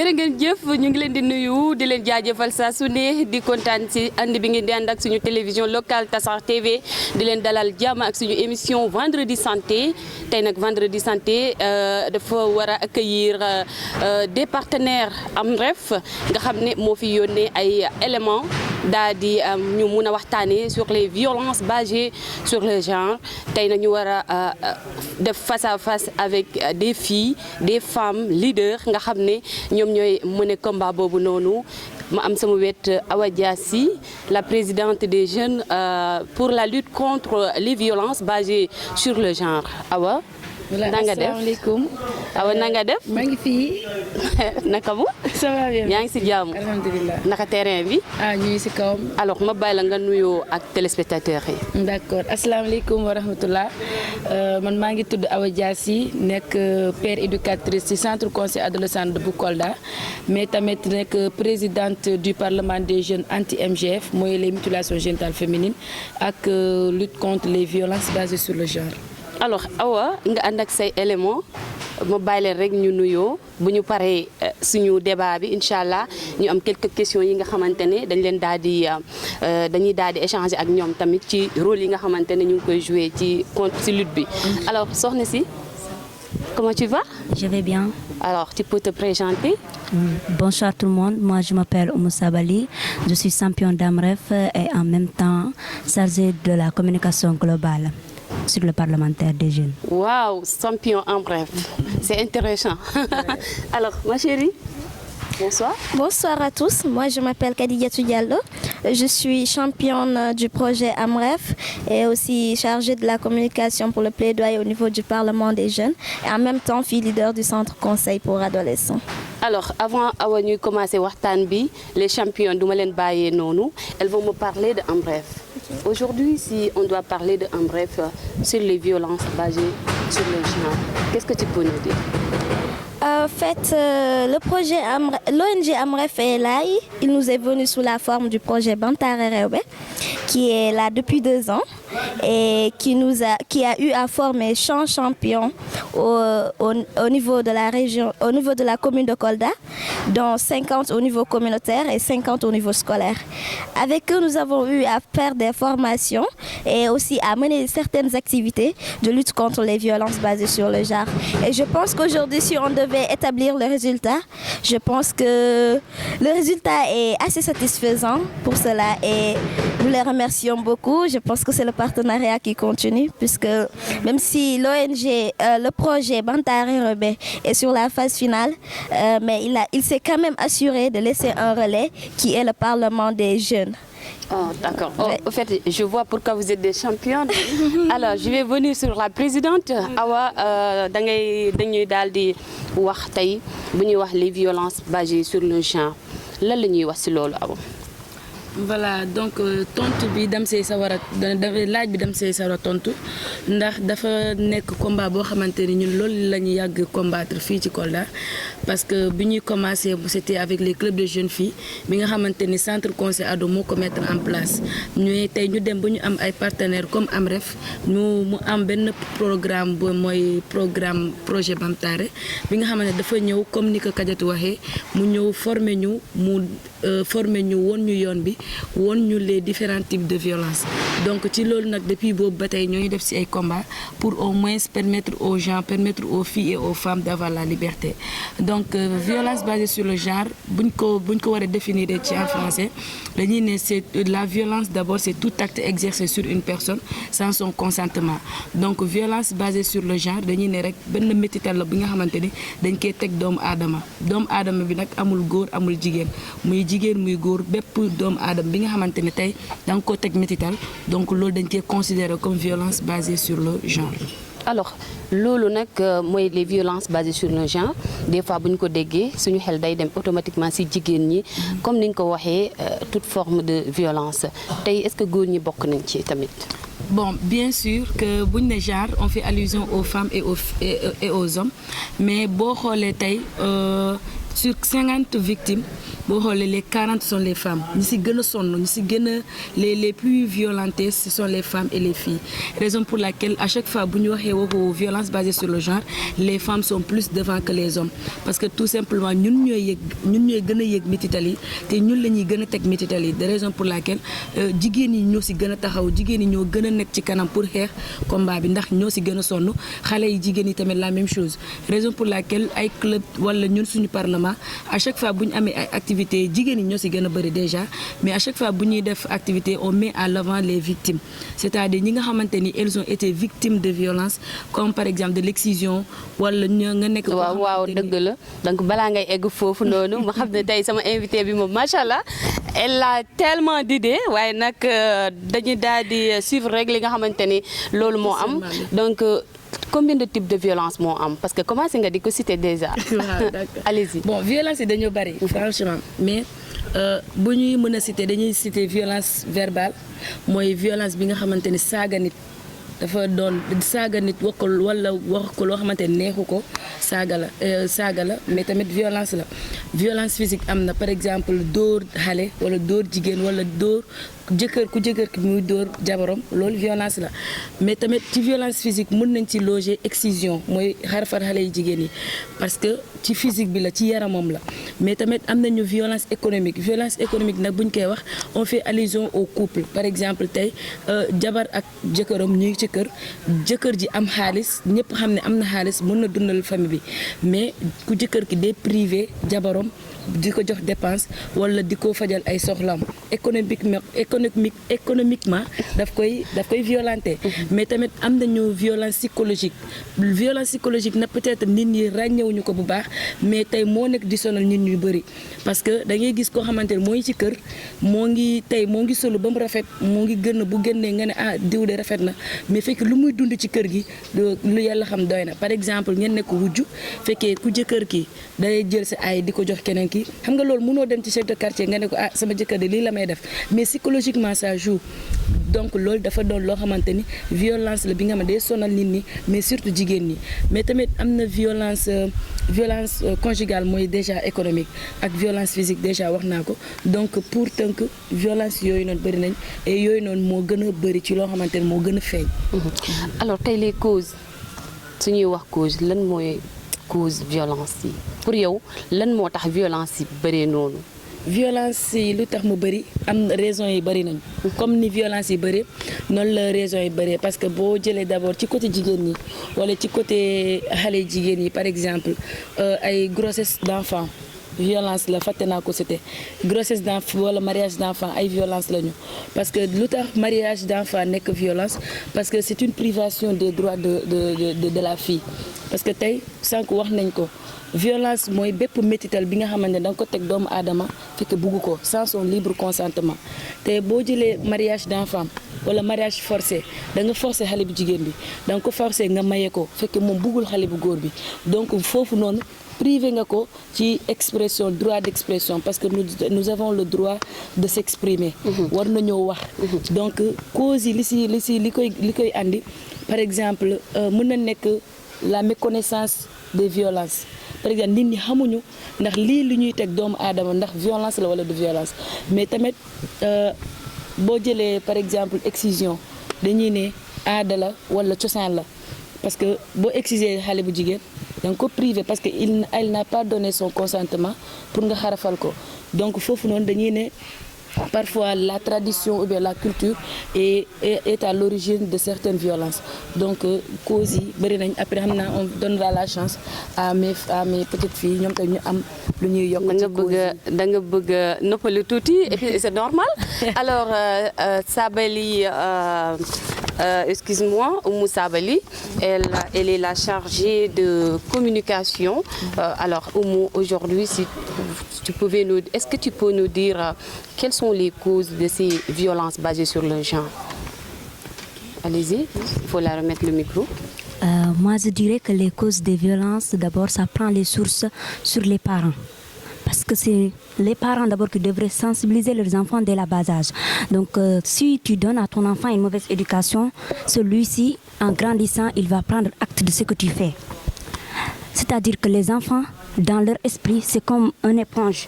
jërë ngeen jëf ñu ngi leen di nuyu di leen jaajëfal saa su ne di kontaan ci ànd bi ngeen di ànd ak suñu télévision locale Tassar TV di leen dalal jàmm ak suñu émission vendredi santé tey nag vendredi santé dafa war a accueillir des partenaires AMREF nga xam ne moo fi yónnee ay éléments daal di ñu mun a waxtaanee sur les violences basées sur le genre tey nag ñu war a def face à face avec des filles des femmes leaders nga xam ne ñoom ñooy mener combat boobu noonu ma am sama wet Awa Diassi la présidente des jeunes pour la lutte contre les violences basées sur le genre Awa. nanga def asalaamaaleykum. Awa nanga def. maa ngi fii. naka mu. ça va bien. yaa ngi si jàmm. alhamdulilah. naka terrain bi. ñu ngi si kawam. alors ma bàyyi la nga nuyoo ak téléspectateurs yi. d'accord asalaamaaleykum wa rahmatullah man maa ngi tudd Awa Diassi nekk père éducatrice ci centre conseil adolescent de bu Kolda mais tamit nekk présidente du parlement des jeunes anti MGF mooy les mutilations génitales féminines ak lutte contre les violences basées sur le genre. alors Awa nga ànd ak say éléments ma bàyyi leen rek ñu nuyoo bu ñu paree suñu débat bi incha allah ñu am quelques questions yi nga xamante ne dañ leen daal di dañuy daal di échanger ak ñoom tamit ci rôle yi nga xamante ne ñu ngi koy jouer ci ci lutte bi. alors soxna si comment tu vas? Je vais bien. Alors tu peux te présenter? Bonsoir tout le monde, moi je m'appelle Oumou Sabali, je suis championne d'AMREF et en même temps chargée de la communication globale sur le parlementaire des jeunes. Waouh, champion en bref, c'est intéressant. Alors, ma chérie, bonsoir. Bonsoir à tous, moi je m'appelle Kadidiatou Diallo, je suis championne du projet AMREF et aussi chargée de la communication pour le plaidoyer au niveau du Parlement des jeunes et en même temps fille leader du centre conseil pour adolescents. Alors, avant Awa ñuy commencer waxtaan bi, les champions duma leen bàyyee noonu, elles vont me parler de AMREF. Aujourd'hui, si on doit parler de AMREF sur les violences basées sur le genre, qu'est-ce que tu peux nous dire? En fait, le projet l'ONG AMREF est là. Il nous est venu sous la forme du projet Bantare Rewbe, qui est là depuis 2 ans et qui a eu à former 100 champions au niveau de la région, au niveau de la commune de Kolda, dont 50 au niveau communautaire et 50 au niveau scolaire. Avec eux, nous avons eu à faire des formations et aussi à mener certaines activités de lutte contre les violences basées sur le genre. Et je pense qu'aujourd'hui, si on devait établir le résultat, je pense que le résultat est assez satisfaisant pour cela et nous les remercions beaucoup. Je pense que c'est le partenariat qui continue puisque même si l'ONG, le projet Bantare Rewbe est sur la phase finale, mais il s'est quand même assuré de laisser un relais qui est le Parlement des jeunes. Oh, d'accord. Oh, en fait, je vois pourquoi vous êtes des championnes. Alors, je vais venir sur la présidente. Awa, dañuy daal di wax tey bu ñuy wax les violences basées sur le genre lan la ñuy wax ci loolu Awa. Voilà donc tontu bi dam see sawar a laaj bi dam see sawar a tontu ndax dafa nekk combat boo xamante ni ñun loolu la ñu yàgg combattre fii ci Kolda parce que bi ñuy commencé c'était avec les clubs de jeunes filles bi nga xamante ni centre conseil ado moo ko mettre en place ñuy tey ñu dem ba ñu am ay partenaires comme AMREF mu am benn programme bu mooy programme projet Bantare bi nga xamante ne dafa ñëw comme ni ko Kadiatou waxee mu ñëw former ñu woon ñu yoon bi woon ñu les différents types de violence donc ci loolu nag depuis boobu ba tey ñoo ngi def ci ay combats pour au moins permettre aux gens permettre aux filles et aux femmes d'avoir la liberté donc violence basée sur le genre buñ ko war a définir ci en français dañuy ne c'est la violence d'abord c'est tout acte exercé sur une personne sans son consentement donc violence basée sur le genre dañuy ne rek benn métital la bi nga xamante ni dañ koy teg doomu aadama bi nag amul góor amul jigéen muy góor bépp doomu aadama bi nga xamante ne tey da nga ko teg métital donc loolu dañ koy considérer comme violence basée sur le genre. alors loolu nag mooy les violences basées sur le genre des fois bu ñu ko déggee suñu xel day dem automatiquement ci jigéen ñi comme ni nga ko waxee toute forme de violence tey est-ce que góor ñi bokk nañ ci tamit. Bon, bien sûr que buñ ne genre on fait allusion aux femmes et aux hommes mais boo xoolee tey sur 50 victimes boo xoolee les 40 sont les femmes ñi si gën a sonn ñi si gën a les plus violentées ce sont les femmes et les filles raison pour laquelle à chaque fois bu ñu waxee waxu violence basée sur le genre les femmes sont plus devant que les hommes parce que tout simplement ñun ñooy gën a yëg métital yi te ñun la ñuy gën a teg métital yi de raison pour laquelle jigéen yi ñoo si gën a taxaw jigéen yi ñoo gën a nekk ci kanam pour xeex combat bi ndax ñoo si gën a sonn xale yi jigéen yi tamit la même chose raison pour laquelle ay club wala ñun suñu parlement à chaque fois bu ñu amee ay activités jigéen ñi ñoo si gën a bëri déjà mais à chaque fois bu ñuy def activité on met à l'avant les victimes c'est-à-dire ñi nga xamante ni elles ont été victimes de violence comme par exemple de l'excision wala nga nekk. waaw dëgg la donc balaa ngay egg foofu noonu ma xam ne tey sama invité bi moom macha allah elle a tellement d'idées waaye nag dañuy daal di suivre rek li nga xamante ni loolu moo am donc. Combien de types de violence moo am parce que commencé nga di ko citer déjà. waaw d'accord allez-y. bon violence yi dañoo bari franchement mais bu ñuy mën a citer dañuy citer violence verbale mooy violence bi nga xamante ni saaga nit dafa doon saaga nit wax ko wala wax ko loo xamante ni neexu ko saaga la mais tamit violence la violence physique am na par exemple dóor xale wala dóor jigéen wala dóor jëkkër ki muy dóor jabaram loolu violence la mais tamit ci violence physique mën nañ ci loger excision mooy xarfar xale yi jigéen yi parce que ci physique bi la ci yaramam la mais tamit am nañu violence économique nag buñ koy wax on fait allusion au couple par exemple tey jabar ak jëkkëram ñu ngi ci kër jëkkër ji am xaalis ñëpp xam ne am na xaalis mën na dundal famille bi mais ku jëkkër ki day privé jabaram di ko jox dépense wala di ko fajal ay soxlam économiquement daf koy violenter mais tamit am nañu violence psychologique na peut-être nit ñi ràññewuñu ko bu baax mais tey moo nekk di sonal nit ñu bëri parce que da ngay gis koo xamante ne moo ngi ci kër moo ngi solo ba mu rafet moo ngi gën bu génnee nga ne diw de rafet na mais fekk lu muy dund ci kër gi lu yàlla xam doy na par exemple ngeen nekk wujju fekkee ku jëkkër ki day jël sa ay di ko jox keneen ki xam nga loolu mënoo dem ci chef de quartier nga ne ko sama jëkkër de lii la may def mais psychologiquement ça joue donc loolu dafa doon loo xamante ni violence la bi nga xam ne day sonal nit ñi mais surtout jigéen ñi mais tamit am na violence conjugale mooy déjà économique ak violence physique déjà wax naa ko donc pour tënk violence yooyu noonu bëri nañ et yooyu noonu moo gën a bëri ci loo xamante ni moo gën a feeñ. alors tey les causes su ñuy wax cause lan mooy cause violence yi pour yow lan moo tax violence yi bëree noonu. violence yi lu tax mu bëri am raison yi bëri nañu comme ni violence yi bëri noonu la raison yi bëri parce que boo jëlee d'abord ci côté jigéen ñi wala ci côté xale jigéen yi par exemple ay grossesse d'enfant violence la fàtte naa ko c'était grossesse d'enfant wala mariage d'enfant ay violence lañu parce que lu tax mariage d'enfant nekk violence parce que c'est une privation des droits de la fille parce que tey sànq wax nañ ko violence mooy bépp métital bi nga xamante ne da nga ko teg doomu aadama fekk bugg ko sans son libre consentement te boo jëlee mariage d'enfant wala mariage forcé da nga forcé xale bu jigéen bi da nga ko forcé nga maye ko fekk moom buggul xale bu góor bi donc foofu noonu privé nga ko ci expression droit d'expression parce que nous avons le droit de s'exprimer war nañoo wax donc cause yi li koy andi par exemple mën na nekk la méconnaissance des violences par exemple nit ñi xamuñu ndax lii li ñuy teg doomu aadama ndax violence la wala du violence mais tamit boo jëlee par exemple excision dañuy ne aada la wala cosaan la parce que boo exciser xale bu jigéen da nga ko privé parce que elle n'a pas donné son consentement pour nga xarafal ko donc foofu noonu dañuy ne parfois la tradition ou bien la culture est à l'origine de certaines violences donc causes yi bëri nañ après xam naa on donnera la chance à mes petites filles ñoom tamit ñu am lu ñuy yokk ci causes yi. da nga bëgg a noppalu tuuti et puis c'est normal alors Sabally excuse-moi Oumou Sabally elle est la chargée de communication alors Oumou aujourd'hui si tu pouvais est-ce que tu peux nous dire quelles sont les causes de ces violences basées sur le genre? Allez-y, il faut la remettre le micro. Moi, je dirais que les causes des violences, d'abord, ça prend les sources sur les parents. Parce que c'est les parents d'abord qui devraient sensibiliser leurs enfants dès le bas âge. Donc, si tu donnes à ton enfant une mauvaise éducation, celui-ci, en grandissant, il va prendre acte de ce que tu fais. C'est-à-dire que les enfants dans leur esprit, c'est comme une éponge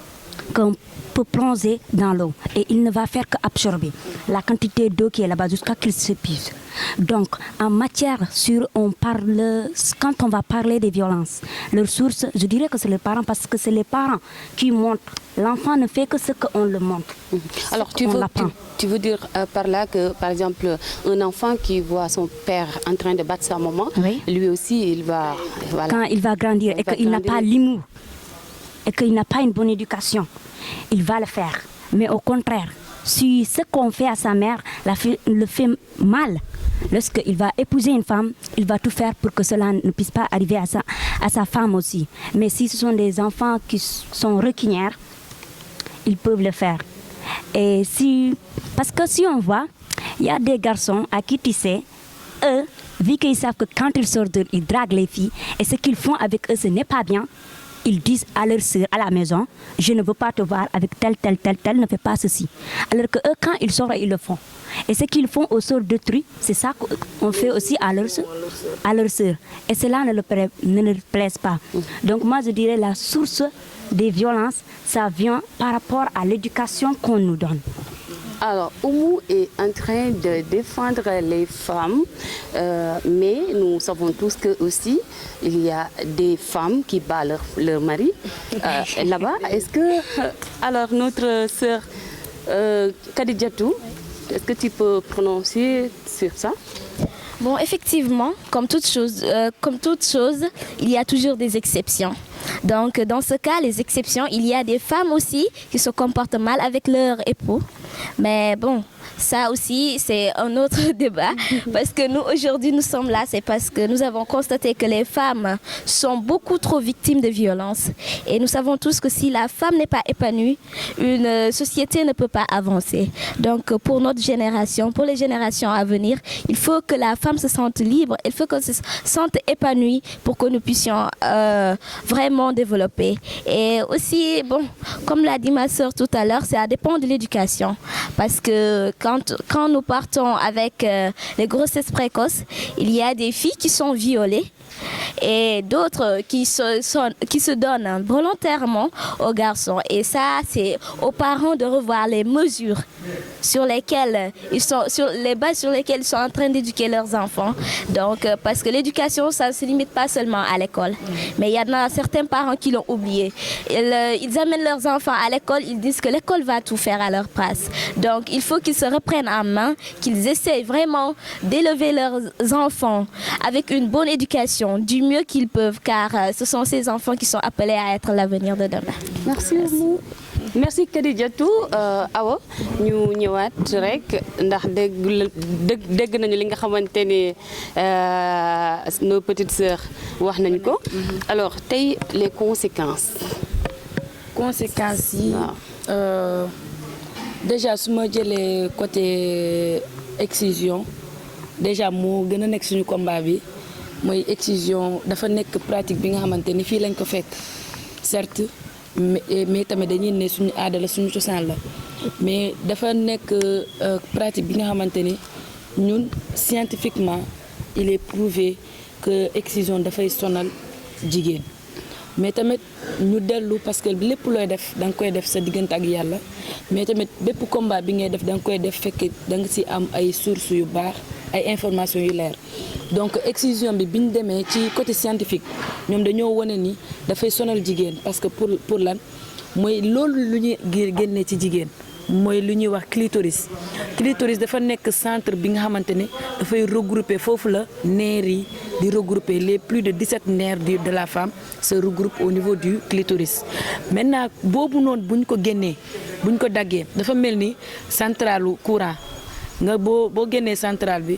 qu'on peut plonger dans l'eau et il ne va faire qu'absorber la quantité d'eau qui est là-bas jusqu'à qu'il s'épuise. Donc, en matière quand on va parler des violences, leur source, je dirais que c'est les parents parce que c'est les parents qui montrent. L'enfant ne fait que ce qu'on le montre. Alors, tu veux dire par là que, par exemple, un enfant qui voit son père en train de battre sa maman, lui aussi, il va... Voilà. Quand il va grandir et qu'il n'a pas l'humour et qu'il n'a pas une bonne éducation, il va le faire. Mais au contraire, si ce qu'on fait à sa mère le fait mal, lorsqu'il va épouser une femme, il va tout faire pour que cela ne puisse pas arriver à sa femme aussi. Mais si ce sont des enfants qui sont rancunières, ils peuvent le faire. Parce que si on voit, il y a des garçons à qui tu sais, eux, vu qu'ils savent que quand ils sortent, ils draguent les filles, et ce qu'ils font avec eux, ce n'est pas bien, ils disent à leur sœur à la maison, je ne veux pas te voir avec tel, ne fais pas ceci. Alors que eux, quand ils sortent, ils le font. Et ce qu'ils font aux sœurs d'autrui, c'est ça qu'on fait aussi à leur sœur. Et cela ne leur plaise pas. Donc moi, je dirais la source des violences, ça vient par rapport à l'éducation qu'on nous donne. Alors, Oumou est en train de défendre les femmes, mais nous savons tous que aussi il y a des femmes qui battent leur mari là-bas. Est-ce que, alors notre sœur Kadidiatou, est-ce que tu peux prononcer sur ça? Bon, effectivement, comme toute chose, il y a toujours des exceptions. Donc, dans ce cas, les exceptions, il y a des femmes aussi qui se comportent mal avec leur époux. Mais bon, ça aussi, c'est un autre débat. Parce que nous, aujourd'hui, nous sommes là, c'est parce que nous avons constaté que les femmes sont beaucoup trop victimes de violences. Et nous savons tous que si la femme n'est pas épanouie, une société ne peut pas avancer. Donc, pour notre génération, pour les générations à venir, il faut que la femme se sente libre, il faut qu'elle se sente épanouie pour que nous puissions vraiment développer. Et aussi, bon, comme l'a dit ma soeur tout à l'heure, ça dépend de l'éducation. Parce que quand nous partons avec les grossesses précoces, il y a des filles qui sont violées et d'autres qui se donnent volontairement aux garçons. Et ça, c'est aux parents de revoir les mesures sur les bases sur lesquelles ils sont en train d'éduquer leurs enfants. Donc, parce que l'éducation, ça ne se limite pas seulement à l'école. Mais il y en a certains parents qui l'ont oublié. Ils amènent leurs enfants à l'école, ils disent que l'école va tout faire à leur place. Donc, il faut qu'ils se reprennent en main, qu'ils essayent vraiment d'élever leurs enfants avec une bonne éducation, du mieux qu'ils peuvent, car ce sont ces enfants qui sont appelés à être l'avenir de demain. Merci beaucoup. Merci Kadidiatou. Awa ñu ñëwaat rek ndax dégg nañu li nga xamante ne nos petites sœurs wax nañ ko. Alors tey les conséquences. Conséquences yi déjà su ma jëlee côté excision déjà moo gën a nekk suñu combat bi mooy excision dafa nekk pratique bi nga xamante ni fii lañ ko fekk certes. mais tamit dañuy ne suñu aada la suñu cosaan la mais dafa nekk pratique bi nga xamante ni ñun scientifiquement il est prouvé que excision dafay sonal jigéen mais tamit ñu dellu parce que lépp looy def da nga koy def sa diggante ak yàlla mais tamit bépp combat bi ngay def da nga koy def fekk da nga ci am ay sources yu baax ay informations yu leer donc excision bi ñu demee ci côté scientifique ñoom dañoo wane ni dafay sonal jigéen parce que pour lan mooy loolu lu ñuy génnee ci jigéen mooy lu ñuy wax clitoris dafa nekk centre bi nga xamante ne dafay regrouper foofu la nerfs yi di regrouper les plus de 17 nerfs de la femme se regroupent au niveau du clitoris maintenant boobu noonu bu ñu ko génnee bu ñu ko daggee dafa mel ni centralu courant nga boo génnee centrale bi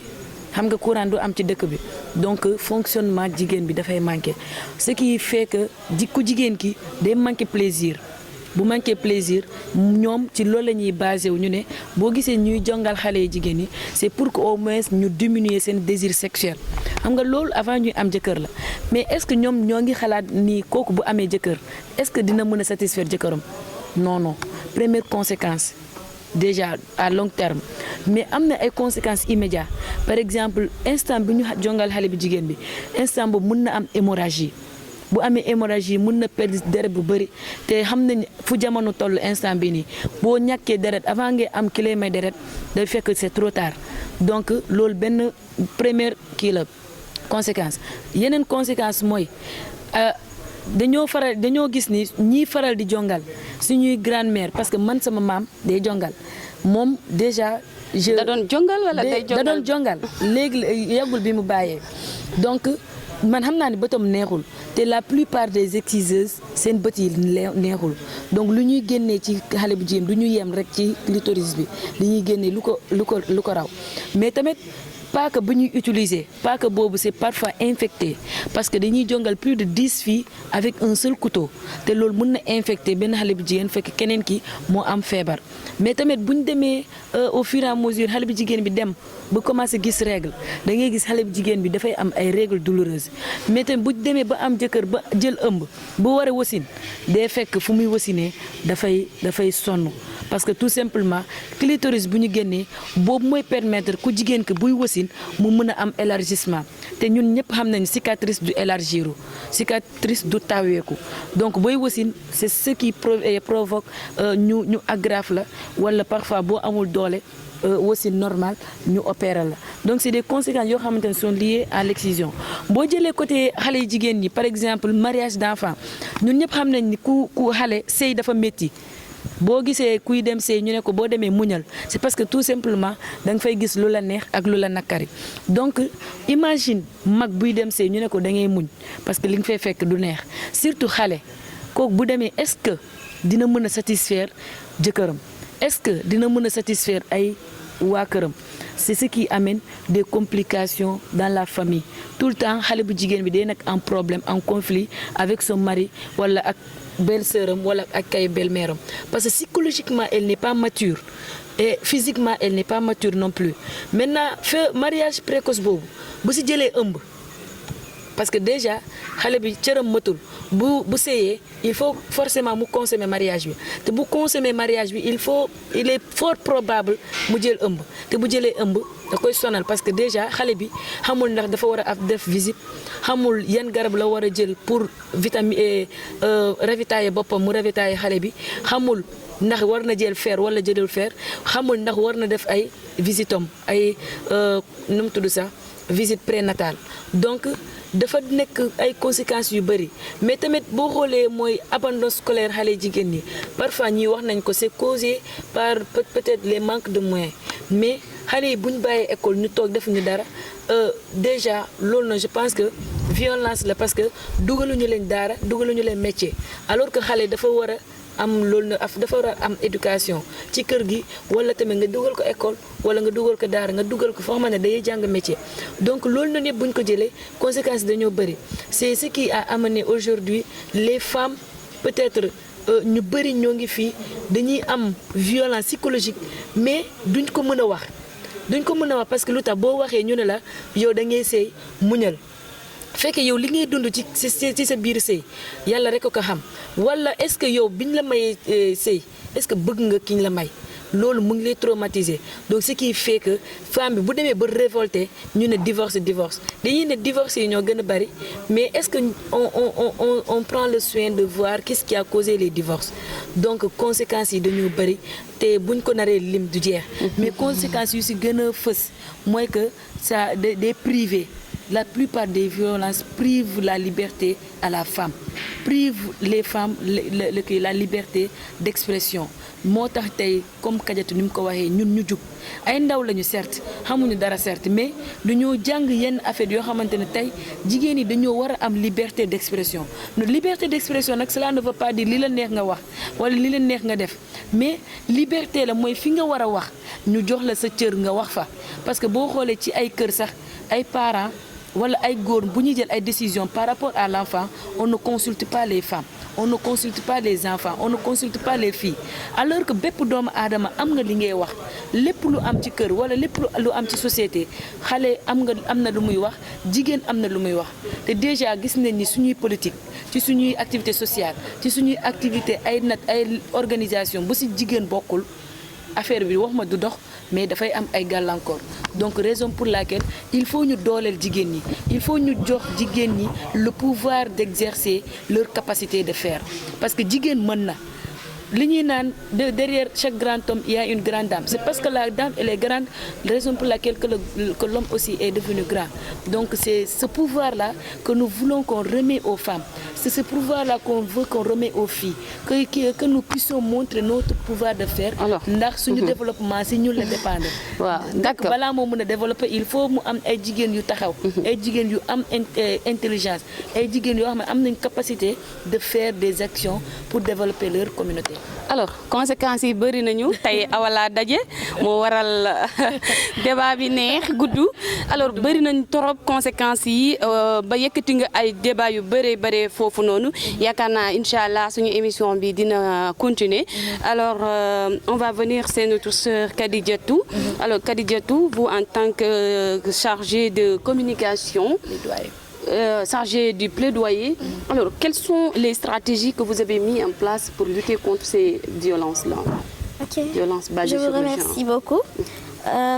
xam nga courant du am ci dëkk bi donc fonctionnement jigéen bi dafay manquer ce qui fait que ku jigéen ki day manquer plaisir bu manqué plaisir ñoom ci loolu la ñuy basé wu ñu ne boo gisee ñuy jongal xale yi jigéen ñi c'est pour que au moins ñu diminuer seen désir sexuel xam nga loolu avant ñuy am jëkkër la mais est-ce que ñoom ñoo ngi xalaat ni kooku bu amee jëkkër est-ce que dina mën a satisfaire jëkkëram non première conséquence déjà à long terme mais am na ay conséquences immédiates par exemple instant bi ñu jongal xale bi jigéen bi instant boobu mën na am hémorragie bu amee hémorragie mën na perdre deret bu bëri te xam nañ fu jamono toll instant bi nii boo ñàkkee deret avant ngay am ki lay may deret day fekk c'est trop tard donc loolu benn première kii la conséquence yeneen conséquence mooy dañoo gis ni ñiy faral di jongal suñuy grand-mère parce que man sama maam day jongal moom déjà da doon jongal wala day jongal da doon jongal léegi yàggul bi mu bàyyee donc man xam naa ni bëtam neexul te la plupart des exciseuses seen bët yi neexul donc lu ñuy génnee ci xale bu jigéen du ñu yem rek ci clitoris bi li ñuy génnee lu ko raw mais tamit paaka bu ñuy utiliser paaka boobu c'est parfois infecté parce que dañuy jongal plus de 10 filles avec un seul couteau te loolu mën na infecté benn xale bu jigéen fekk keneen ki moo am feebar mais tamit bu ñu demee au fur et à mesure xale bu jigéen bi dem ba commencé gis règle da ngay gis xale bu jigéen bi dafay am ay règles douloureuses mais tamit bu demee ba am jëkkër ba jël ëmb bu war a wasin day fekk fu muy wasinee dafay sonn parce que tout simplement clitoris bu ñu génnee boobu mooy permettre ku jigéen que buy wasin mu mën a am élargissement te ñun ñëpp xam nañ cicatrice du élargiru cicatrice du taweeku donc booy wasin c'est ce qui provoque ñu aggrave la wala parfois boo amul doole wasin normal ñu opérer la donc c'est des conséquences yoo xamante ne sont liées à l'excision boo jëlee côté xale yi jigéen ñi par exemple mariage d'enfant ñun ñëpp xam nañ ni ku xale sëy dafa métti boo gisee kuy dem sëy ñu ne ko boo demee muñal c'est parce que tout simplement da nga fay gis lu la neex ak lu la nakari donc imagine mag buy dem sëy ñu ne ko da ngay muñ parce que li nga fay fekk du neex surtout xale kooku bu demee est-ce que dina mën a satisfaire jëkkëram est-ce que dina mën a satisfaire ay waa këram c'est ce qui amène des complications dans la famille tout le temps xale bu jigéen bi day nekk en problème en conflit avec son mari wala ak belle-sœuram wala ak ay belle-mèram parce que psychologiquement elle n'est pas mature et physiquement elle n'est pas mature non plus maintenant mariage précoce boobu bu si jëlee ëmb parce que déjà xale bi cëram matul bu sëyee il faut forcément mu consommer mariage bi te bu consommer mariage bi il est fort probable mu jël ëmb te bu jëlee ëmb da koy sonal parce que déjà xale bi xamul ndax dafa war a def visite xamul yan garab la war a jël pour vitamine ravitailler boppam mu ravitailler xale bi xamul ndax war na jël fer wala jëlul fer xamul ndax war na def ay visitom ay nu mu tudd sax visite prénatale donc dafa nekk ay conséquences yu bëri mais tamit boo xoolee mooy abandon scolaire xale jigéen ñi parfois ñii wax nañ ko c'est causé par peut-être les manques de moyens mais xale yi bu ñu bàyyee école ñu toog defuñu dara déjà loolu na je pense que violence la parce que dugaluñu leen daara dugaluñu leen métier alors que xale dafa war a am loolu na dafa war a am éducation ci kër gi wala tamit nga dugal ko école wala nga dugal ko daara nga dugal ko foo xam ne day jàng métier donc loolu noonu yëpp bu ñu ko jëlee conséquences dañoo bëri c'est ce qui a amené aujourd'hui les femmes peut-être ñu bëri ñoo ngi fii dañuy am violence psychologique mais duñ ko mën a wax parce que lu tax boo waxee ñu ne la yow da ngay sëy muñal fekk yow li ngay dund ci sa biir sëy yàlla rek ko xam wala est-ce que yow biñ la mayee sëy est-ce que bëgg nga kiñ la may loolu mu ngi lay traumatiser donc ce qui fait que femme bi bu demee ba révolté ñu ne divorce dañuy ne divorce yi ñoo gën a bari mais est-ce que on prend le soin de voir qu'est-ce qui a causé les divorces donc conséquences yi dañoo bari te buñ ko naree lim du jeex mais conséquences yu ci gën a fës mooy que ça des privés la plupart des violences privent la liberté à la femme privent les femmes la liberté d'expression moo tax tey comme Kadiatou ni mu ko waxee ñun ñu jug ay ndaw lañu certes xamuñu dara certes mais dañoo jàng yenn affaire yoo xamante ne tey jigéen ñi dañoo war a am liberté d'expression liberté d'expression nag cela ne veut pas dire li la neex nga wax wala li la neex nga def mais liberté la mooy fi nga war a wax ñu jox la sa cër nga wax fa parce que boo xoolee ci ay kër sax ay parents wala ay góor bu ñuy jël ay décisions par rapport à l'enfant on ne consulte pas les femmes on ne consulte pas les enfants on ne consulte pas les filles alors que bépp doomu aadama am nga li ngay wax lépp lu am ci kër wala lépp lu am ci société xale am na lu muy wax jigéen am na lu muy wax te déjà gis nañ ni suñuy politique ci suñuy activité sociale ci suñuy activité ay organisation bu ci jigéen bokkul affaire bi wax ma du dox mais dafay am ay gàllankoor donc raison pour laquelle il faut ñu dooleel jigéen ñi il faut ñu jox jigéen ñi le pouvoir d'exercer leur capacité de faire parce que jigéen mën na li ñuy naan derrière chaque grand homme il y a une grande dame c'est parce que la dame elle est grande raison pour laquelle que l'homme aussi est devenu grand donc c'est ce pouvoir là que nous voulons qu'on remet aux femmes c'est ce pouvoir là qu'on veut qu'on remet aux filles que nous puissions montrer notre pouvoir de faire ndax suñu développement si ñun la dépendre waaw d'accord balaa moo mën a développer il faut mu am ay jigéen yu taxaw ay jigéen yu am intelligence ay jigéen yoo xam ne am nañ capacité de faire des actions pour développer leur communauté. Alors conséquences yi bëri nañu tey awalaa daje moo waral débat bi neex gudd alors bëri nañ trop conséquences yi ba yëkkati nga ay débat yu bëree foofu noonu yaakaar naa incha allah suñu émission bi dina continuer alors on va venir c'est notre sœur Kadidiatou alors Kadidiatou vous en tant que chargée de communication chargé du plaidoyer. Alors, quelles sont les stratégies que vous avez mises en place pour lutter contre ces violences-là? Violences basées sur le genre. Je vous remercie beaucoup.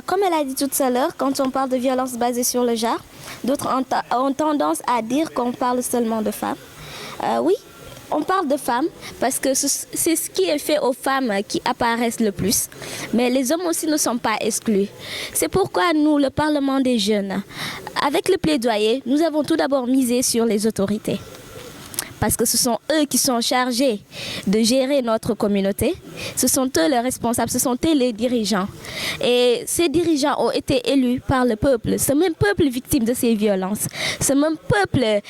Comme elle a dit tout à l'heure, quand on parle de violences basées sur le genre, d'autres ont tendance à dire qu'on parle seulement de femmes. Oui, on parle de femmes parce que c'est ce qui est fait aux femmes qui apparaissent le plus. Mais les hommes aussi ne sont pas exclus. C'est pourquoi nous, le Parlement des jeunes, avec le plaidoyer, nous avons tout d'abord misé sur les autorités. Parce que ce sont eux qui sont chargés de gérer notre communauté. Ce sont eux les responsables, ce sont eux les dirigeants. Et ces dirigeants ont été élus par le peuple, ce même peuple victime de ces violences, ce même peuple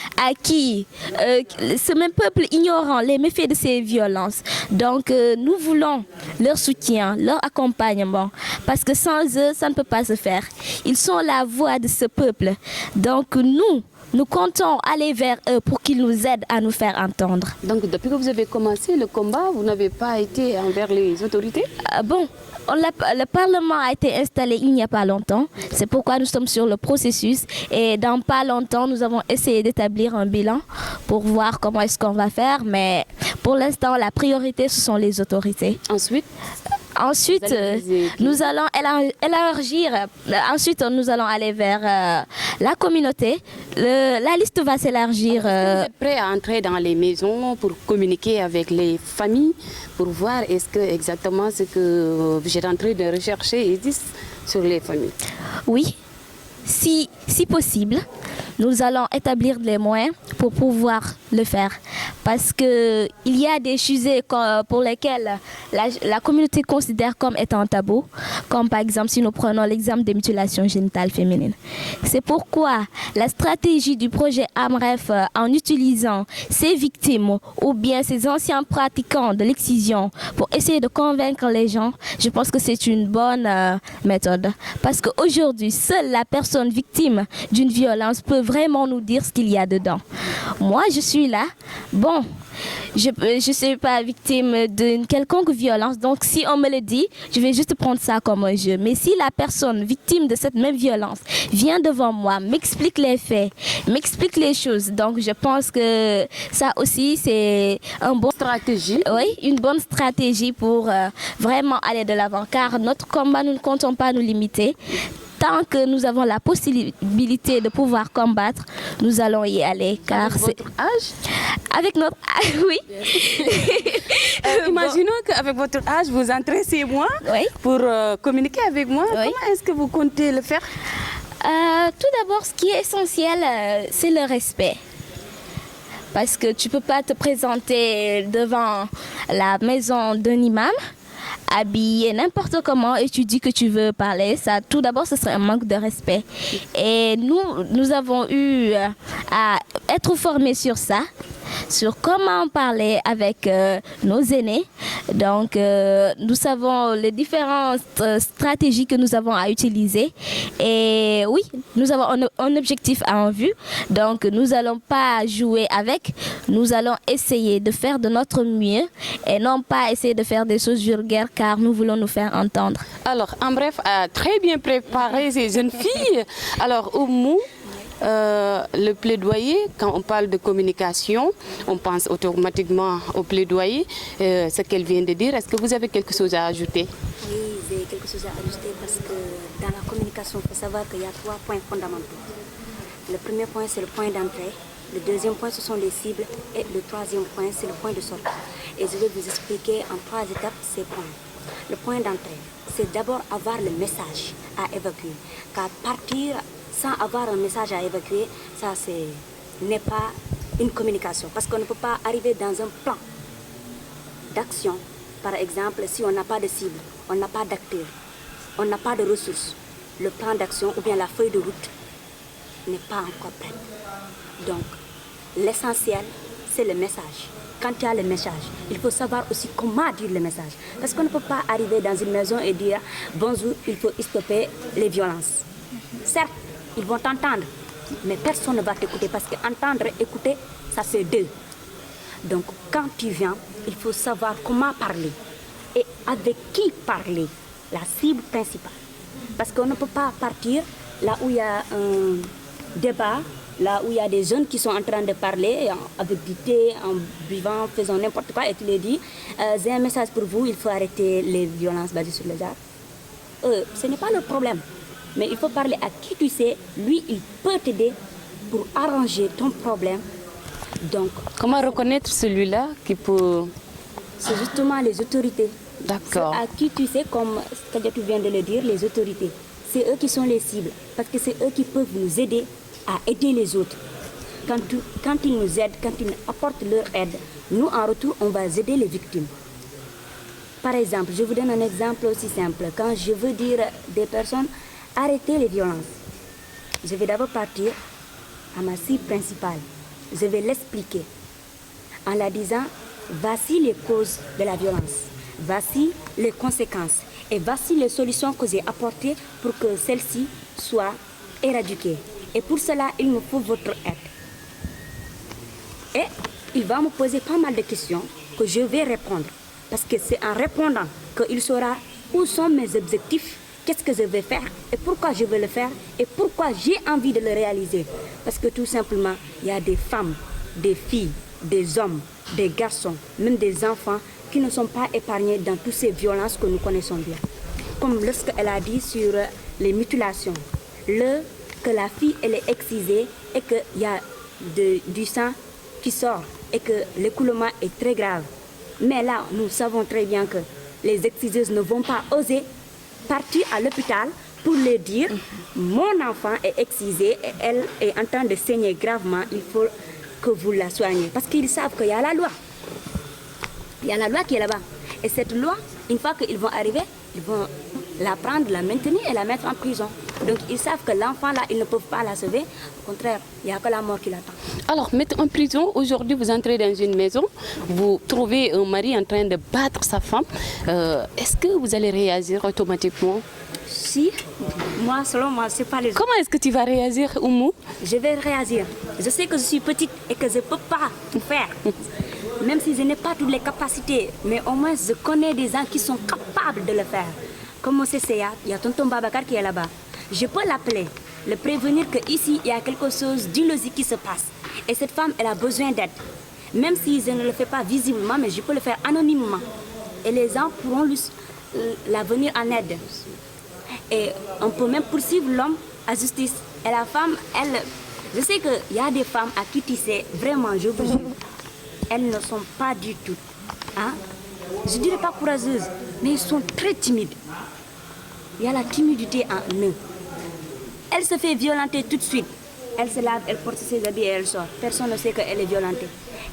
ce même peuple ignorant les méfaits de ces violences. Donc nous voulons leur soutien, leur accompagnement, parce que sans eux, ça ne peut pas se faire. Ils sont la voix de ce peuple. Donc nous comptons aller vers eux pour qu'ils nous aident à nous faire entendre. Donc, depuis que vous avez commencé le combat, vous n'avez pas été envers les autorités? Le Parlement a été installé il n'y a pas longtemps. C'est pourquoi nous sommes sur le processus. Et dans pas longtemps, nous avons essayé d'établir un bilan pour voir comment est-ce qu'on va faire. Mais pour l'instant, la priorité, ce sont les autorités. Ensuite, nous allons élargir. Ensuite, nous allons aller vers la communauté. La liste va s'élargir. Vous êtes prêt à entrer dans les maisons pour communiquer avec les familles, pour voir est-ce que exactement ce que vous êtes en train de rechercher existe sur les familles? Oui, si possible. Nous allons établir les moyens pour pouvoir le faire. Parce qu'il y a des sujets pour lesquels la communauté considère comme étant tabou, comme par exemple si nous prenons l'exemple des mutilations génitales féminines. C'est pourquoi la stratégie du projet AMREF en utilisant ces victimes ou bien ces anciens pratiquants de l'excision pour essayer de convaincre les gens, je pense que c'est une bonne méthode. Parce qu'aujourd'hui, seule la personne victime d'une violence peut vraiment nous dire ce qu'il y a dedans. Moi, je suis là. Bon, je ne suis pas victime d'une quelconque violence. Donc, si on me le dit, je vais juste prendre ça comme un jeu. Mais si la personne victime de cette même violence vient devant moi, m'explique les faits, m'explique les choses, donc je pense que ça aussi, c'est une bonne stratégie. Oui, une bonne stratégie pour vraiment aller de l'avant. Car notre combat, nous ne comptons pas nous limiter. Tant que nous avons la possibilité de pouvoir combattre, nous allons y aller. Car avec votre âge? Avec notre âge, oui. Imaginons qu'avec votre âge, vous entrez chez moi pour communiquer avec moi. Oui. Comment est-ce que vous comptez le faire? Tout d'abord, ce qui est essentiel, c'est le respect. Parce que tu ne peux pas te présenter devant la maison d'un imam, habillé n'importe comment et tu dis que tu veux parler, ça, tout d'abord, ce serait un manque de respect. Et nous avons eu à être formés sur ça, sur comment parler avec nos aînés. Donc, nous savons les différentes stratégies que nous avons à utiliser. Et oui, nous avons un objectif en vue. Donc, nous n'allons pas jouer avec. Nous allons essayer de faire de notre mieux et non pas essayer de faire des choses vulgaires car nous voulons nous faire entendre. Alors, AMREF a très bien préparé ces jeunes filles. Alors, Oumou, le plaidoyer, quand on parle de communication, on pense automatiquement au plaidoyer, ce qu'elle vient de dire. Est-ce que vous avez quelque chose à ajouter? Oui, j'ai quelque chose à ajouter parce que dans la communication, il faut savoir qu'il y a 3 points fondamentaux. Le premier point, c'est le point d'entrée. Le deuxième point, ce sont les cibles. Et le troisième point, c'est le point de sortie. Et je vais vous expliquer en 3 étapes ces points. Le point d'entrée, c'est d'abord avoir le message à évacuer. Car partir sans avoir un message à évacuer, ça n'est pas une communication. Parce qu'on ne peut pas arriver dans un plan d'action. Par exemple, si on n'a pas de cible, on n'a pas d'acteur, on n'a pas de ressources, le plan d'action ou bien la feuille de route n'est pas encore prête. Donc, l'essentiel, c'est le message. Quand il y a le message, il faut savoir aussi comment dire le message. Parce qu'on ne peut pas arriver dans une maison et dire « Bonjour, il faut stopper les violences ». Certes, ils vont t'entendre, mais personne ne va t'écouter parce qu'entendre et écouter, ça c'est deux. Donc, quand tu viens, il faut savoir comment parler et avec qui parler, la cible principale. Parce qu'on ne peut pas partir là où il y a un débat, là où il y a des jeunes qui sont en train de parler avec du thé, en buvant, faisant n'importe quoi, et tu leur dis j'ai un message pour vous, il faut arrêter les violences basées sur le genre. Ce n'est pas le problème, mais il faut parler à qui tu sais, lui il peut t'aider pour arranger ton problème. Donc, comment reconnaître celui-là qui peut... C'est justement les autorités. D'accord. À qui tu sais, comme tu viens de le dire, les autorités. C'est eux qui sont les cibles. Parce que c'est eux qui peuvent nous aider à aider les autres. Quand ils nous aident, quand ils apportent leur aide, nous en retour, on va aider les victimes. Par exemple, je vous donne un exemple aussi simple. Quand je veux dire des personnes, arrêtez les violences. Je vais d'abord partir à ma cible principale. Je vais l'expliquer en la disant, voici les causes de la violence, voici les conséquences et voici les solutions que j'ai apportées pour que celles-ci soient éradiquées. Et pour cela, il me faut votre aide. Et il va me poser pas mal de questions que je vais répondre. Parce que c'est en répondant qu'il saura où sont mes objectifs, qu'est-ce que je vais faire et pourquoi je veux le faire et pourquoi j'ai envie de le réaliser. Parce que tout simplement, il y a des femmes, des filles, des hommes, des garçons, même des enfants qui ne sont pas épargnés dans toutes ces violences que nous connaissons bien. Comme lorsqu'elle a dit sur les mutilations, que la fille elle est excisée et qu'il y a du sang qui sort et que l'écoulement est très grave. Mais là, nous savons très bien que les exciseuses ne vont pas oser partir à l'hôpital pour leur dire mon enfant est excisé et elle est en train de saigner gravement, il faut que vous la soignez. Parce qu'ils savent qu'il y a la loi. Il y a la loi qui est là-bas. Et cette loi, une fois qu'ils vont arriver, ils vont la prendre, la maintenir et la mettre en prison. Donc ils savent que l'enfant là, ils ne peuvent pas la sauver. Au contraire, il n'y a que la mort qui l'attend. Alors, mettre en prison, aujourd'hui vous entrez dans une maison, vous trouvez un mari en train de battre sa femme. Est-ce que vous allez réagir automatiquement? Si, moi, selon moi, c'est pas les autres. Comment est-ce que tu vas réagir, Oumou? Je vais réagir. Je sais que je suis petite et que je ne peux pas tout faire. Même si je n'ai pas toutes les capacités, mais au moins je connais des gens qui sont capables de le faire. Comme mon CCA, il y a tonton Babacar qui est là-bas. Je peux l'appeler, le prévenir qu'ici, il y a quelque chose d'illogique qui se passe. Et cette femme, elle a besoin d'aide. Même si je ne le fais pas visiblement, mais je peux le faire anonymement. Et les gens pourront la venir en aide. Et on peut même poursuivre l'homme à justice. Et la femme, elle... Je sais qu'il y a des femmes à qui tu sais, vraiment, je vous jure, elles ne sont pas du tout. Hein? Je ne dirais pas courageuses, mais ils sont très timides. Il y a la timidité en eux. Elle se fait violenter tout de suite. Elle se lave, elle porte ses habits et elle sort. Personne ne sait qu'elle est violentée.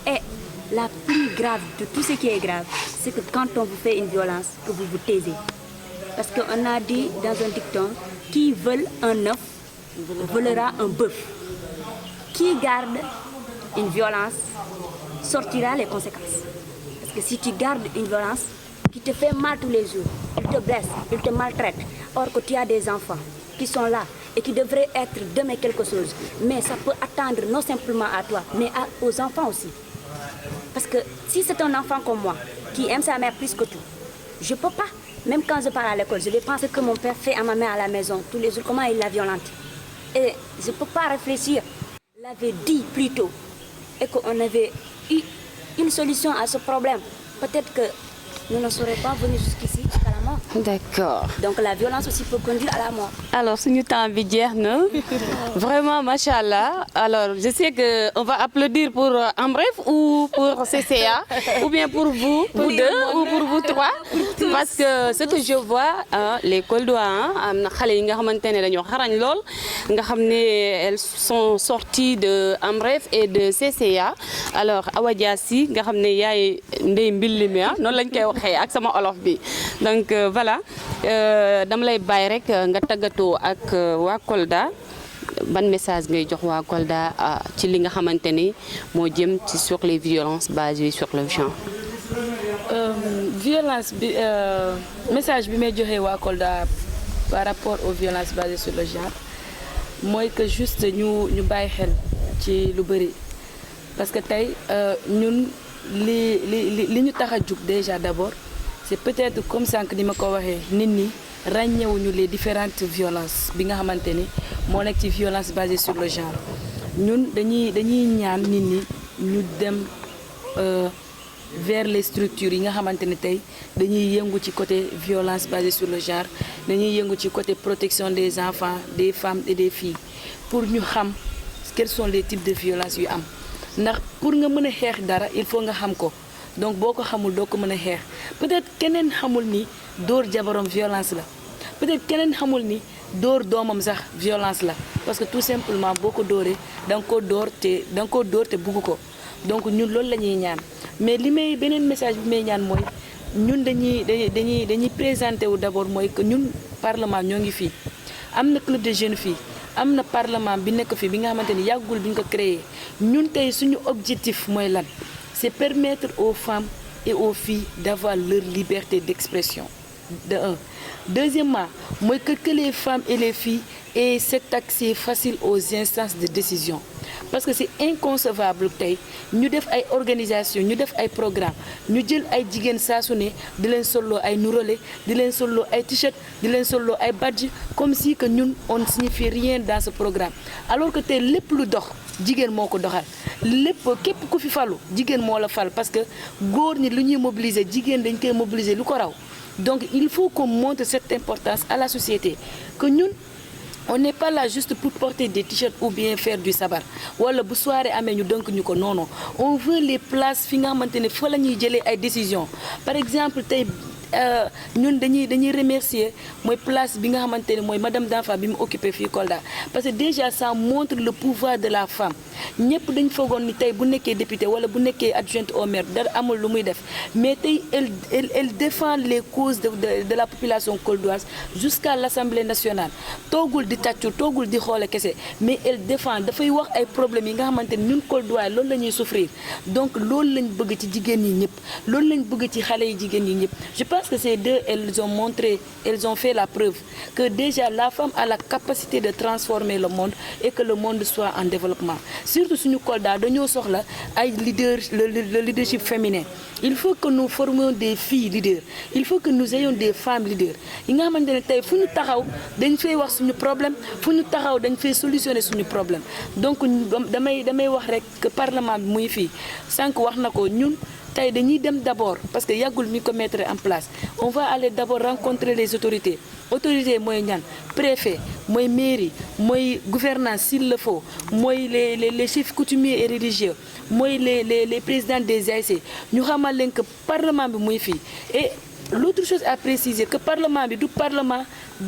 Et la plus grave de tout ce qui est grave, c'est que quand on vous fait une violence, que vous vous taisez. Parce qu'on a dit dans un dicton, qui veut un œuf, volera un bœuf. Qui garde une violence, sortira les conséquences. Parce que si tu gardes une violence qui te fait mal tous les jours, il te blesse, il te maltraite, or que tu as des enfants qui sont là et qui devraient être demain quelque chose, mais ça peut attendre non simplement à toi, mais aux enfants aussi. Parce que si c'est un enfant comme moi, qui aime sa mère plus que tout, je ne peux pas, même quand je pars à l'école, je vais penser que mon père fait à ma mère à la maison tous les jours, comment il la violente. Et je ne peux pas réfléchir. Il l'avait dit plus tôt et qu'on avait eu une solution à ce problème. Peut-être que nous ne serions pas venus jusqu'ici, jusqu'à la mort. Voilà. D'accord. Donc la violence aussi peut conduire à la mort. Alors suñu temps bi jeex na vraiment macha allah alors je sais que on va applaudir pour Amref ou pour CCA ou bien pour vous deux ou pour vous trois parce que ce que je vois les Koldois am na xale yi nga xamante ne dañoo xarañ lool nga xam ne elles sont sorties de Amref et de CCA alors Awa Diassi nga xam ne yaay ndey mbilli mi noonu lañ koy waxee ak sama olof bi donc voilà dama lay bàyyi rek nga tàggatoo ak waa Kolda ban message ngay jox waa Kolda ci li nga xamante ni moo jëm ci sur les violences basées sur le genre. Violence bi message bi may joxe waa Kolda par rapport aux violences basées sur le genre mooy que juste ñu bàyyi xel ci lu bëri parce que tey ñun li ñu tax a jug déjà d'abord c'est peut-être comme sànq ni ma ko waxee nit ñi ràññewuñu les différentes violences bi nga xamante ni moo nekk ci violence basée sur le genre ñun dañuy ñaan nit ñi ñu dem vers les structures yi nga xamante ne tey dañuy yëngu ci côté violence basée sur le genre dañuy yëngu ci côté protection des enfants des femmes et des filles pour ñu xam quels sont les types de violences yu am ndax pour nga mën a xeex dara il faut nga xam ko donc boo ko xamul doo ko mën a xeex peut-être keneen xamul ni dóor jabaram violence la peut-être keneen xamul ni dóor doomam sax violence la parce que tout simplement boo ko dóoree da nga koo dóor te bugg ko donc ñun loolu la ñuy ñaan mais li may beneen message bi may ñaan mooy ñun dañuy présenté wu d'abord mooy que ñun parlement ñoo ngi fii am na club de jeunes filles am na parlement bi nekk fii bi nga xamante ni yàggul bi ñu ko créé ñun tey suñu objectif mooy lan c'est permettre aux femmes et aux filles d'avoir leur liberté d'expression de un. Deuxièmement mooy que les femmes et les filles aient cet accès facile aux instances de décision parce que c'est inconcevable tey ñu def ay organisation ñu def ay programme ñu jël ay jigéen saa su ne di leen solloo ay nurole di leen solloo ay t-shirt di leen solloo ay badge comme si que ñun on ne signifie rien dans ce programme alors que tey lépp lu dox jigéen moo ko doxal lépp képp ku fi falu jigéen moo la fal parce que góor ñi lu ñuy mobiliser jigéen dañ koy mobiliser lu ko raw donc il faut qu'on montre cette importance à la société que ñun on n'est pas là juste pour porter des t-shirts ou bien faire du sabar wala bu soirée amee ñu dënk ñu ko non on veut les places fi nga xamante ne fa la ñuy jëlee ay décisions par exemple tey ñun dañuy remercier mooy place bi nga xamante ne mooy madame Danfa bi mu occupé fii Kolda parce que déjà ça montre le pouvoir de la femme ñëpp dañ foogoon ni tey bu nekkee député wala bu nekkee adjointe au maire dara amul lu muy def mais tey elle défend les causes de la population koldoise jusqu'à l'Assemblée nationale toogul di tàccu toogul di xoole kese mais elle défend dafay wax ay problèmes yi nga xamante ne ñun koldois loolu la ñuy souffrir donc loolu lañ bëgg ci jigéen ñi ñëpp loolu lañ bëgg ci xale yi jigéen ñi ñëpp parce que ces deux elles ont fait la preuve que déjà la femme a la capacité de transformer le monde et que le monde soit en développement surtout suñu Kolda dañoo soxla ay leaders le leadership féminin il faut que nous formions des filles leaders il faut que nous ayons des femmes leaders yi nga xamante ne tey fu ñu taxaw dañ fay wax suñu problème fu ñu taxaw dañ fay solutionner suñu problème donc damay wax rek que parlement bi muy fii sànq wax na ko ñun tey dañuy dem d'abord parce que yàggul mi ko mettre en place on va aller d'abord rencontrer les autorités mooy ñan préfet mooy mairie mooy gouvernance s'il le faut mooy les chefs coutumiers et religieux mooy les présidents des ASC ñu xamal leen que parlement bi muy fii et l'autre chose à préciser que parlement bi du parlement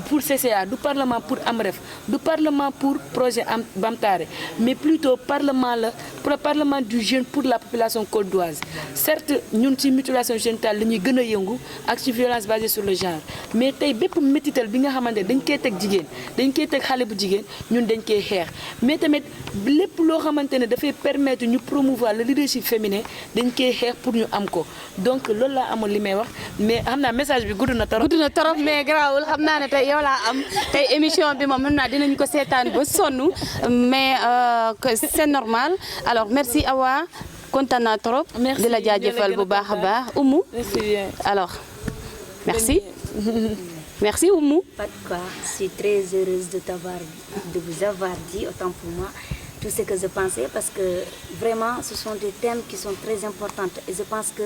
pour CCA du parlement pour Amref du parlement pour projet Bamtare mais plutôt parlement du jeune pour la population koldoise certes ñun ci mutilation génitale la ñuy gën a yëngu ak ci violence basée sur le genre mais tey bépp métital bi nga xamante dañ koy teg jigéen dañ koy teg xale bu jigéen ñun dañ koy xeex mais tamit lépp loo xamante ne dafay permettre ñu promouvoir le leadership féminin dañ koy xeex pour ñu am ko donc loolu laa amoon li may wax mais xam naa message bi gudd na trop mais garaawul xam naa ne tey yow laa am tey émission bi moom mën naa dinañ ko seetaan ba sonn mais c'est normal alors merci Awa kontaan naa trop di la jaajëfal bu baax a baax Oumou alors merci merci Oumou. Pas de quoi, je suis très heureuse de vous avoir dit autant pour moi tout ce que je pensais parce que vraiment ce sont des thèmes qui sont très importants et je pense que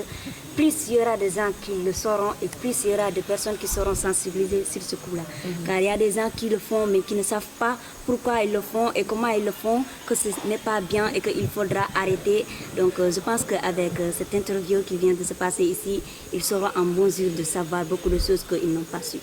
plus il y aura des gens qui le sauront et plus il y aura des personnes qui seront sensibilisées sur ce coup-là. Car il y a des gens qui le font mais qui ne savent pas pourquoi ils le font et comment ils le font, que ce n'est pas bien et qu'il faudra arrêter. Donc je pense qu'avec cette interview qui vient de se passer ici, ils seront en mesure de savoir beaucoup de choses qu'ils n'ont pas su.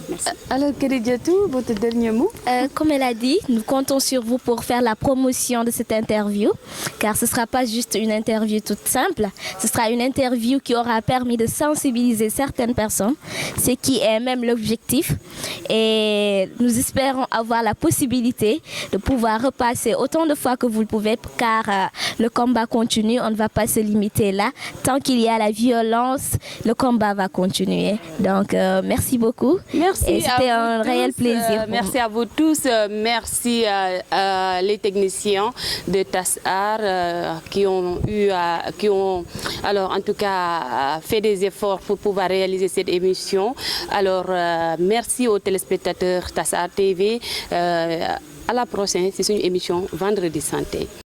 Merci. Alors Kadidiatou, votre dernier mot? Comme elle a dit, nous comptons sur vous pour faire la promotion de cette interview, car ce ne sera pas juste une interview toute simple, ce sera une interview qui aura permis de sensibiliser certaines personnes, ce qui est même l'objectif. Et nous espérons avoir la possibilité de pouvoir repasser autant de fois que vous le pouvez, car le combat continue, on ne va pas se limiter là. Tant qu'il y a la violence, le combat va continuer. Donc merci beaucoup. Merci. C'était un réel plaisir. Merci à vous tous. Merci à les techniciens de TASAR qui ont alors en tout cas fait des efforts pour pouvoir réaliser cette émission. Alors merci aux téléspectateurs TASAR TV. À la prochaine, c'est une émission Vendredi Santé.